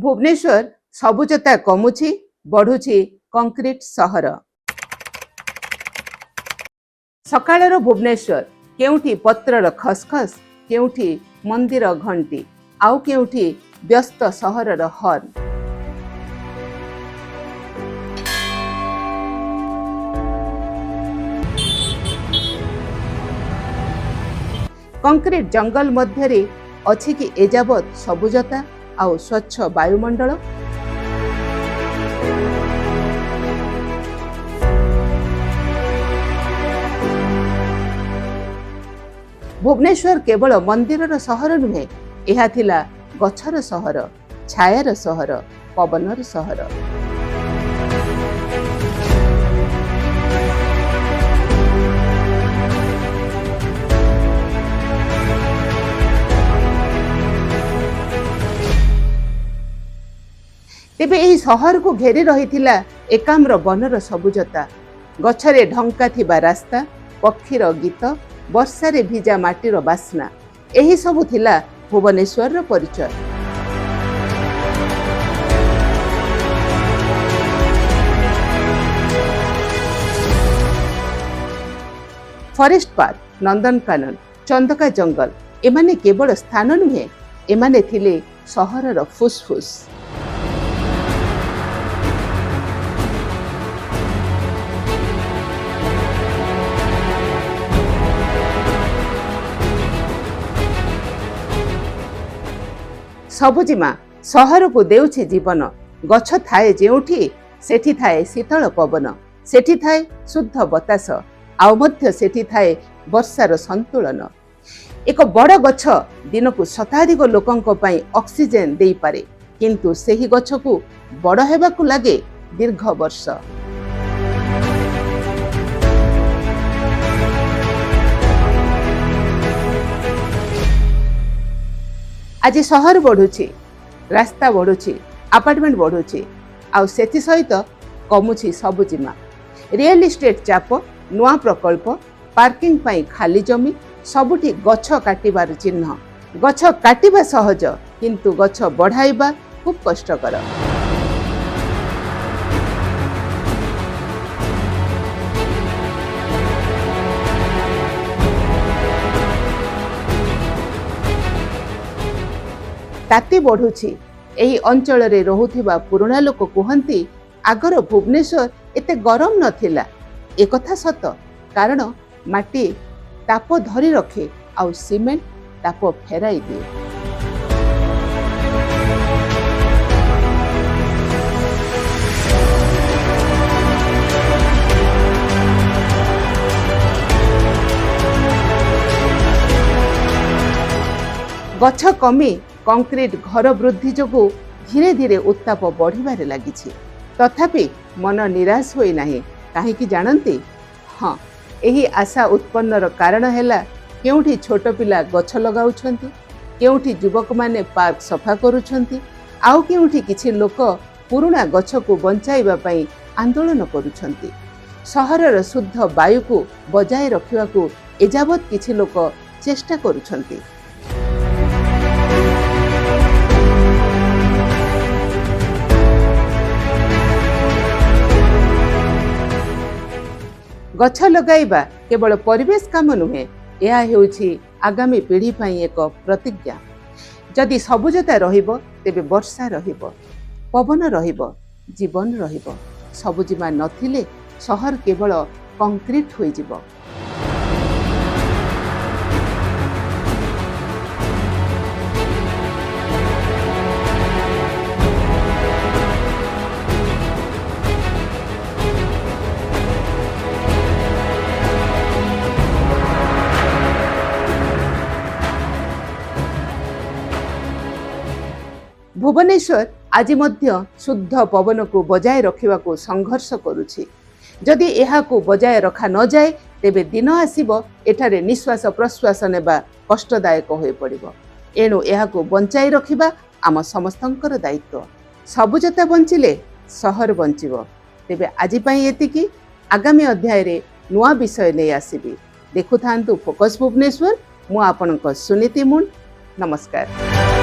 Bhubaneswar सबुजता कमुछि बढ़ुछि concrete सहर। सकाळर भुवनेश्वर केउठी पत्रर खसखस, केउठी मंदिर घंटी, आउ केउठी व्यस्त सहरर हर्न। कंक्रीट जंगल मध्यरे अछि कि एजावत सबुजता आउ स्वच्छ वायुमंडल। भुवनेश्वर केवल मंदिरर सहर नुहे, यह थिला गछर सहर, छायार सहर, पवनर सहर। तेबे एही सहर को घेरी रहिथिला एकाम्र बनर सबुजता, गछरे ढंका थिबा रास्ता, पक्षीर गीत, वर्षारे भिजा माटीर बास्ना, एही सबु थिला भुवनेश्वर परिचय। फॉरेस्ट पार्क, नंदनकानन, चंदका जंगल एमाने केवल स्थान नुहे, एमाने थिले सहरर फुसफुस। सबुजिमा सहर को देउछि जीवन, गछ थाए जेउठी सेठी थाए शीतल पवन, सेठी थाए शुद्ध बतास, आउ मध्य सेठी थाए वर्षार संतुलन। एक बड़ गछ दिन को शताधिक लोकंक पई ऑक्सीजन देई पारे, किंतु सेही गछ को बड़ हेबाकु लागे दीर्घ वर्ष। आज सहर बढ़ुछि, रास्ता बढ़ुछि, अपार्टमेंट बढ़ुछि, आउ सेथि सहित कमुछि सबुजिमा। रियल इस्टेट चाप, नुआ प्रकल्प, पार्किंग पाई खाली जमी, सबुठी गछ काटिबार चिन्ह। गछ काटिबा सहज, किंतु गछ बढ़ाइबा खूब कष्टकर। ताती बढ़ुछि, एही अंचल रे रहुथिबा पुराना लोक कहंती आगर भुवनेश्वर एते गरम नथिला। एकथा सत, कारण माटी ताप धरी रखे, आउ सीमेंट ताप फेराई दिए। गछ कमी कंक्रीट घर वृद्धि जोगु धीरे धीरे उत्ताप बढ़िबारे लागिछि, तथापि मन निराश होई नाही। काहेकि जानंती? हाँ, एही आशा उत्पन्नर कारण हैला केउठी छोट पिला गछ लगाउछंती, केउठी युवक माने पार्क सफा करूछंती, आउ केउठी किछि लोक पुराना गछ को बंचाइबा पई आंदोलन करूछंती। सहरर शुद्ध वायु को बजाय रखिबा को एजावत किछि लोक चेष्टा करूछंती। गछ लगाइबा केवल परिवेश काम नुहे, यह हेउछि आगामी पीढ़ी पई एक प्रतिज्ञा। जदि सबुजता रहिबो तेबे वर्षा रहिबो, पवन रहिबो, जीवन रहिबो। सबुजिमा नथिले सहर केवल कंक्रीट होई जिवो। भुवनेश्वर आज मध्य शुद्ध पवन को बजाय रखिबा को संघर्ष करुछि। जदि एहा को बजाय रखा न जाए, तेबे दिन आसीबो एठारे निश्वास प्रश्वास नेबा कष्टदायक होई पड़िबो। एणु एहा को बंचाई रखिबा आम समस्तंकर दायित्व। सबुजता बंचिले सहर बंचिबो। तेबे आजि पई एतिकी, आगामी अध्याय रे नुआ विषय नै आसीबी। देखुथांतु फोकस भुवनेश्वर। मु आपनक सुनीति मुंड। नमस्कार।